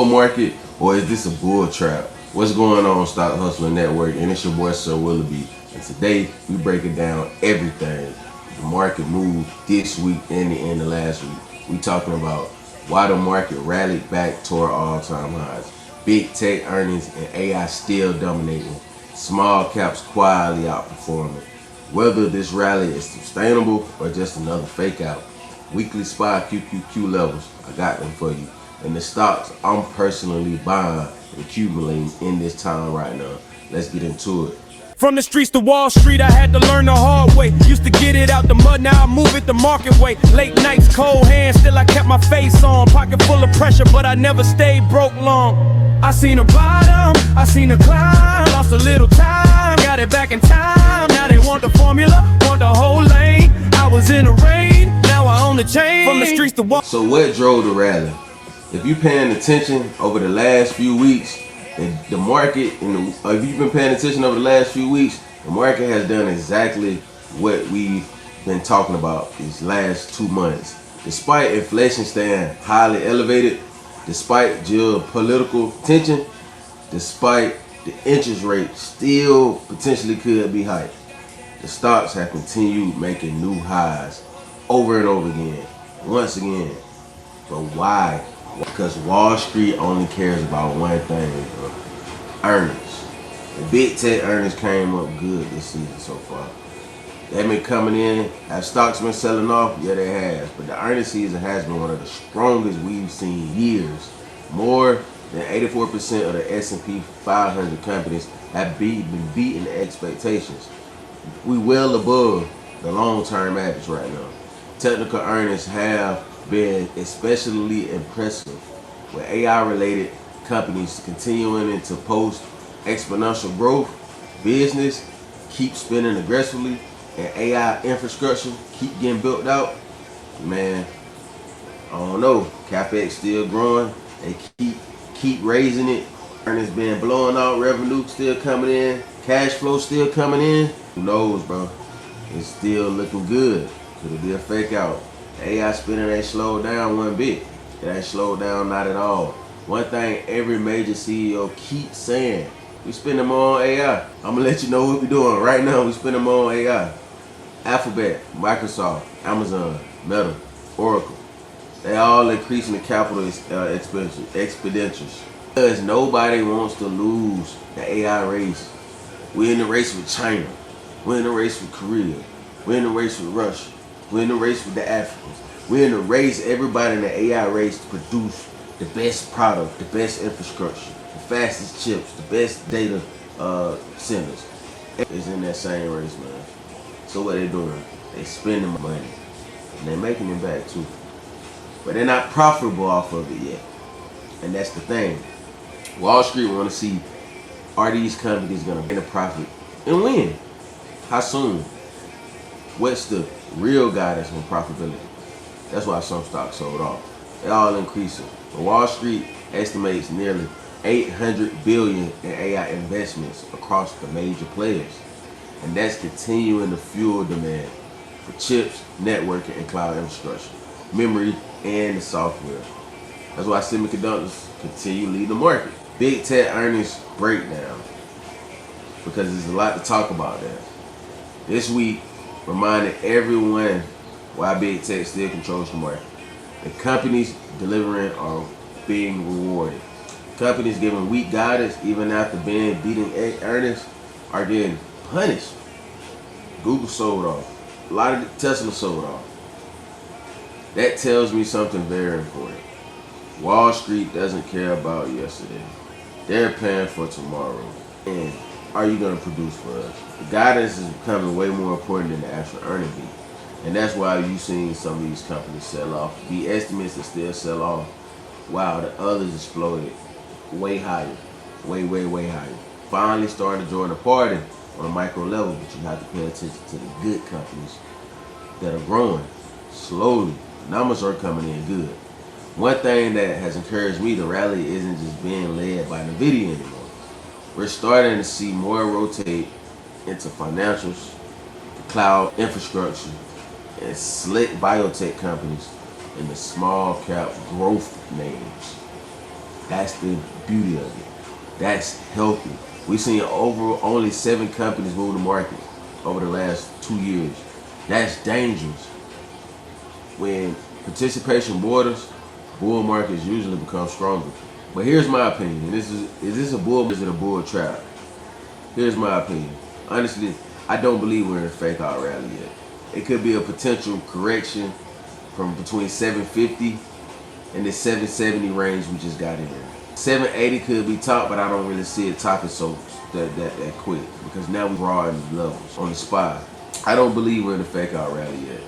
bull market or is this a bull trap? What's going on, Stock Hustler Network? And it's your boy Sir Willoughby. And today we breaking down everything the market moved this week and the end of last week. We talking about why the market rallied back toward all-time highs. Big tech earnings and AI still dominating. Small caps quietly outperforming. Whether this rally is sustainable or just another fake out. Weekly SPY QQQ levels, I got them for you. And the stocks I'm personally buying and accumulating in this time right now. Let's get into it. From the streets to Wall Street, I had to learn the hard way. Used to get it out the mud, now I move it the market way. Late nights, cold hands, still I kept my face on. Pocket full of pressure, but I never stayed broke long. I seen a bottom, I seen a climb, lost a little time, got it back in time. Now they want the formula, want the whole lane. I was in the rain, now I own the chain. From the streets to Wall. So what drove the rally? If you paying attention over the last few weeks, the market, if you've been paying attention over the last few weeks, the market has done exactly what we've been talking about these last 2 months. Despite inflation staying highly elevated, despite geopolitical tension, despite the interest rate still potentially could be hiked, the stocks have continued making new highs over and over again, once again. But why? Because Wall Street only cares about one thing, bro. Earnings. The big tech earnings came up good this season so far. They've been coming in. Have stocks been selling off? Yeah, they have. But the earnings season has been one of the strongest we've seen years. More than 84% of the S&P 500 companies have been beating expectations. We well above the long-term average right now. Technical earnings have been especially impressive, with AI-related companies continuing to post exponential growth. Business keep spending aggressively, and AI infrastructure keep getting built out. Man, I don't know. CapEx still growing. They keep raising it. Earnings been blowing out. Revenue still coming in. Cash flow still coming in. Who knows, bro? It's still looking good. Could it be a fake out? The AI spending ain't slowed down one bit. It ain't slowed down, not at all. One thing every major CEO keeps saying, we spending more on AI. I'm gonna let you know what we're doing right now. We spending more on AI. Alphabet, Microsoft, Amazon, Meta, Oracle. They all increasing the capital expenditures. Because nobody wants to lose the AI race. We're in the race with China. We're in the race with Korea. We're in the race with Russia. We're in the race with the Africans. We're in the race, everybody in the AI race, to produce the best product, the best infrastructure, the fastest chips, the best data centers. It's in that same race, man. So what they doing? They spending money. And they're making it back too. But they're not profitable off of it yet. And that's the thing. Wall Street want to see, are these companies going to make a profit and win? How soon? What's the real guidance on profitability? That's why some stocks sold off. They're all increasing. But Wall Street estimates nearly $800 billion in AI investments across the major players. And that's continuing to fuel demand for chips, networking, and cloud infrastructure, memory, and the software. That's why semiconductors continue leading the market. Big tech earnings breakdown, because there's a lot to talk about there. This week reminded everyone why big tech still controls the market. The companies delivering are being rewarded. Companies giving weak guidance even after beating earnings are getting punished. Google sold off. A lot of Tesla sold off. That tells me something very important. Wall Street doesn't care about yesterday. They're paying for tomorrow. And are you going to produce for us? The guidance is becoming way more important than the actual earning beat. And that's why you've seen some of these companies sell off. The estimates that still sell off, while the others exploded way higher. Way higher. Finally starting to join the party on a micro level, but you have to pay attention to the good companies that are growing slowly. Numbers are coming in good. One thing that has encouraged me to rally isn't just being led by NVIDIA anymore. We're starting to see more rotate into financials, cloud infrastructure, and slick biotech companies, and the small cap growth names. That's the beauty of it. That's healthy. We've seen only 7 companies move the market over the last 2 years. That's dangerous. When participation borders, bull markets usually become stronger. But here's my opinion. Is this a bull or is it a bull trap? Here's my opinion. Honestly, I don't believe we're in a fake out rally yet. It could be a potential correction from between 750 and the 770 range we just got in. 780 could be top, but I don't really see it topping so that quick because now we're broadening the levels on the spot. I don't believe we're in a fake out rally yet.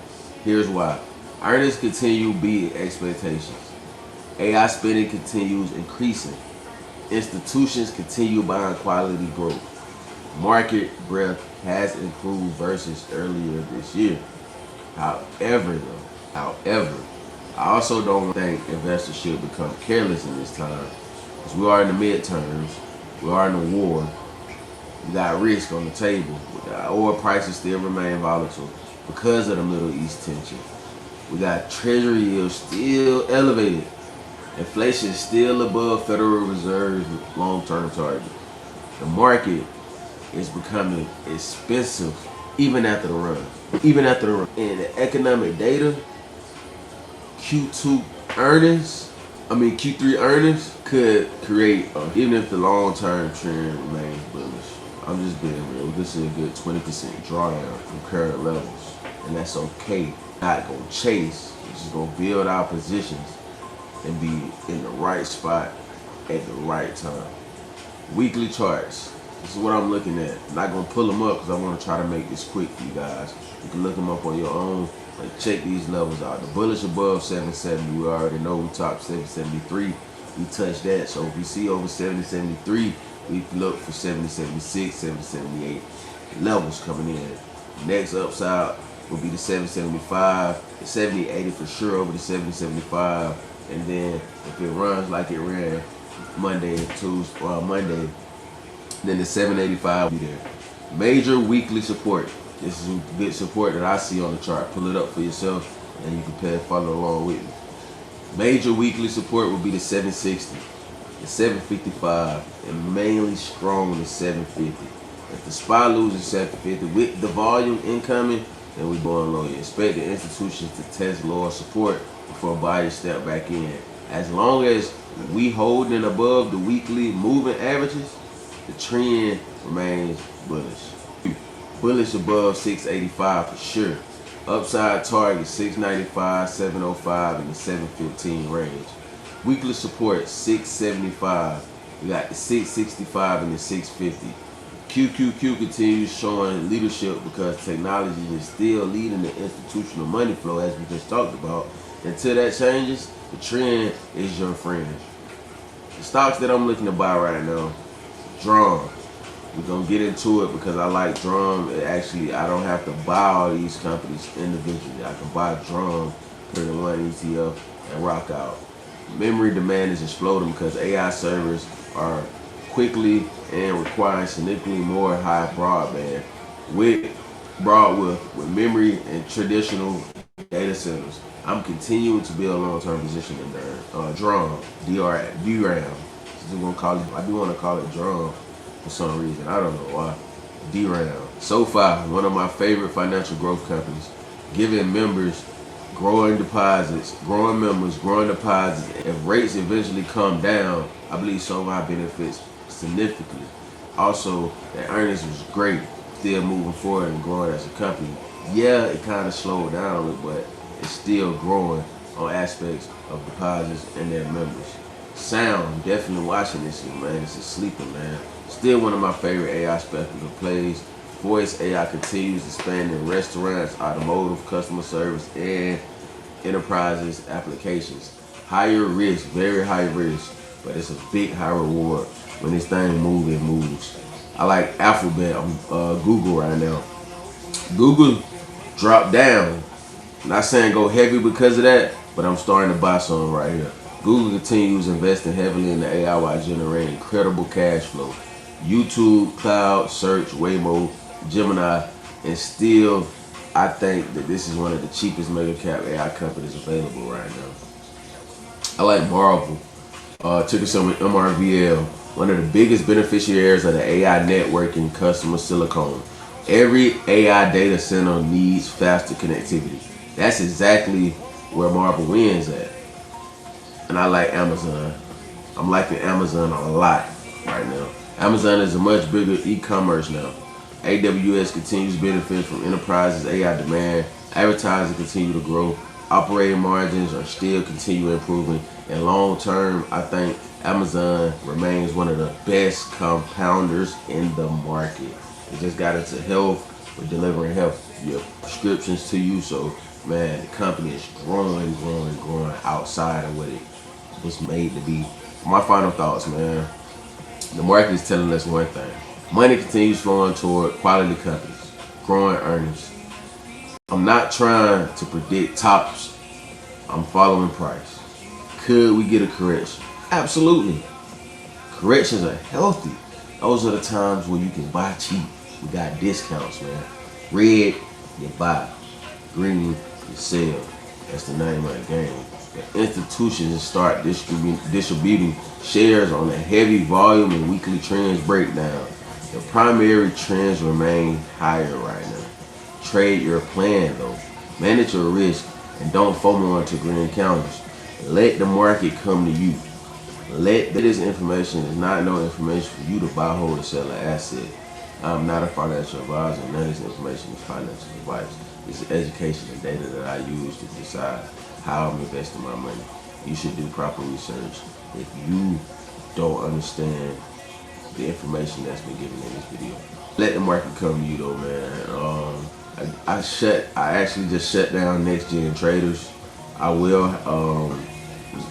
Here's why. Earnings continue beating expectations. AI spending continues increasing. Institutions continue buying quality growth. Market breadth has improved versus earlier this year. However, I also don't think investors should become careless in this time. Because we are in the midterms, we are in a war, we got risk on the table. Oil prices still remain volatile because of the Middle East tension. We got treasury yields still elevated. Inflation is still above Federal Reserve's long-term target. The market is becoming expensive even after the run. And the economic data, Q3 earnings could create, even if the long-term trend remains bullish. I'm just being real. This is a good 20% drawdown from current levels. And that's okay. Not gonna chase. We're just gonna build our positions and be in the right spot at the right time. Weekly charts. This is what I'm looking at. I'm not gonna pull them up because I want to try to make this quick for you guys. You can look them up on your own and check these levels out. The bullish above 770, we already know we topped 773. We touched that. So if we see over 773, we look for 776, 778 levels coming in. Next upside will be the 775, the 7080 for sure over the 775. And then if it runs like it ran Monday and Tuesday, Monday, then the 785 will be there. Major weekly support. This is good support that I see on the chart. Pull it up for yourself and you can follow along with me. Major weekly support will be the 760, the 755, and mainly strong the 750. If the SPY loses 750 with the volume incoming, then we going low. You expect the institutions to test lower support before buyers step back in. As long as we holding above the weekly moving averages, the trend remains bullish. Bullish above 685 for sure. Upside target 695, 705, and the 715 range. Weekly support 675. We got the 665 and the 650. QQQ continues showing leadership because technology is still leading the institutional money flow as we just talked about. Until that changes, the trend is your friend. The stocks that I'm looking to buy right now, DRAM. We're going to get into it because I like DRAM. I don't have to buy all these companies individually. I can buy DRAM, put it in one ETF, and rock out. Memory demand is exploding because AI servers are quickly and requiring significantly more high broadband with memory and traditional data centers. I'm continuing to build a long-term position in there. DRAM. I do want to call it DRAM for some reason. I don't know why. DRAM. SOFI, one of my favorite financial growth companies, giving members growing deposits, growing members, growing deposits. If rates eventually come down, I believe SOFI benefits significantly. Also, the earnings was great. Still moving forward and growing as a company. Yeah, it kind of slowed down a little, but it's still growing on aspects of deposits and their members. SOUN, definitely watching this one, man. It's a sleeper, man. Still one of my favorite AI speculative plays. Voice AI continues expanding restaurants, automotive, customer service, and enterprises applications. Higher risk, very high risk, but it's a big high reward. When this thing moves, it moves. I like Alphabet on Google right now. Google dropped down. I'm not saying go heavy because of that, but I'm starting to buy some right here. Google continues investing heavily in the AI while generating incredible cash flow. YouTube, Cloud, Search, Waymo, Gemini, and still, I think that this is one of the cheapest mega cap AI companies available right now. I like Marvell. ticker symbol MRVL, one of the biggest beneficiaries of the AI networking customer silicon. Every AI data center needs faster connectivity. That's exactly where Marvell wins at. And I like Amazon. I'm liking Amazon a lot right now. Amazon is a much bigger e-commerce now. AWS continues to benefit from enterprises' AI demand. Advertising continue to grow. Operating margins are still continuing improving. And long term, I think Amazon remains one of the best compounders in the market. It just got into health, we're delivering health, your prescriptions to you. So man, the company is growing outside of what it was made to be. My final thoughts, man. The market is telling us one thing. Money continues flowing toward quality companies, growing earnings. I'm not trying to predict tops. I'm following price. Could we get a correction? Absolutely. Corrections are healthy. Those are the times when you can buy cheap. We got discounts, man. Red, you buy. Green, you sell. That's the name of the game. The institutions start distributing shares on a heavy volume and weekly trends breakdown. The primary trends remain higher right now. Trade your plan though. Manage your risk and don't FOMO into green counters. Let the market come to you. This information is not no information for you to buy, hold, or sell an asset. I'm not a financial advisor. None of this information is financial advice. It's education and data that I use to decide how I'm investing my money. You should do proper research. If you don't understand the information that's been given in this video, let the market come to you though, man. I actually just shut down next gen Traderz. I will.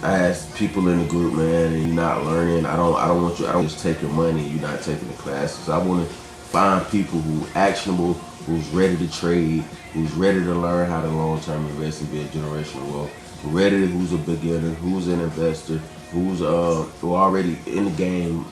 I asked people in the group, man, and you're not learning. I don't want you. I don't just take your money. You're not taking the classes. I want to find people who actionable, who's ready to trade, who's ready to learn how to long-term invest and build generational wealth, who's a beginner, who's an investor, who's who already in the game.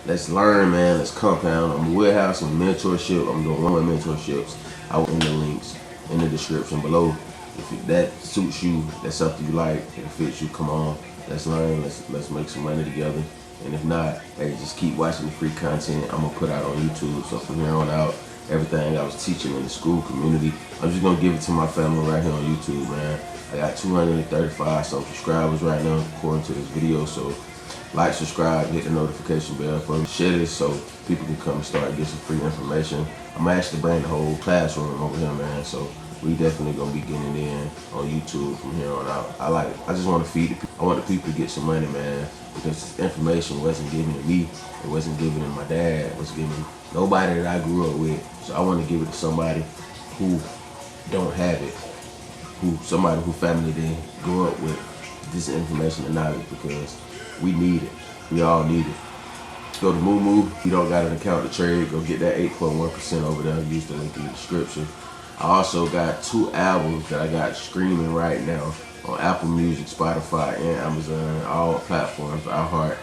Let's learn, man. Let's compound. We'll have some mentorship. I'm doing one mentorships. I'll in the links in the description below. If that suits you, that's something you like, it fits you, come on. Let's learn. Let's make some money together. And if not, hey, just keep watching the free content I'm gonna put out on YouTube. So from here on out, everything I was teaching in the school community, I'm just gonna give it to my family right here on YouTube, man. I got 235 some subscribers right now according to this video. So like, subscribe, hit the notification bell for me. Share this so people can come and start getting some free information. I'm actually bringing the whole classroom over here, man. So we definitely gonna be getting in on YouTube from here on out. I just want to feed the people. I want the people to get some money, man, because this information wasn't given to me. It wasn't given to my dad. It was given nobody that I grew up with. So I want to give it to somebody who don't have it, somebody who family didn't grow up with this information and knowledge, because we need it. We all need it. Go to Moomoo. If you don't got an account to trade, go get that 8.1% over there. Use the link in the description. I also got 2 albums that I got streaming right now on Apple Music, Spotify, and Amazon, all platforms, iHeart,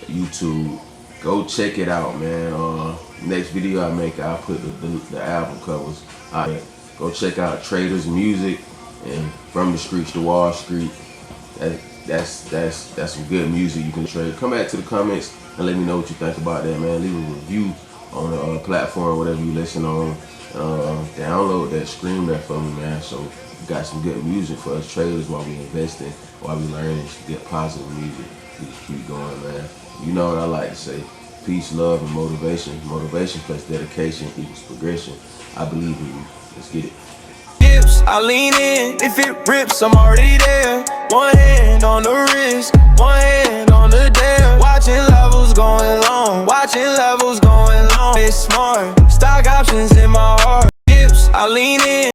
YouTube. Go check it out, man. Next video I make, I'll put the album covers. Go check out Traderz Music and From the Streets to Wall Street. That's some good music you can trade. Come back to the comments and let me know what you think about that, man. Leave a review on the platform, whatever you listen on. Download that, stream that for me, man. So we got some good music for us traders while we investing, while we learning to get positive music. We just keep going, man. You know what I like to say: peace, love, and motivation. Motivation plus dedication equals progression. I believe in you. Let's get it. I lean in, if it rips, I'm already there. One hand on the wrist, one hand on the dare. Watching levels going long, it's smart. Stock options in my heart. I lean in.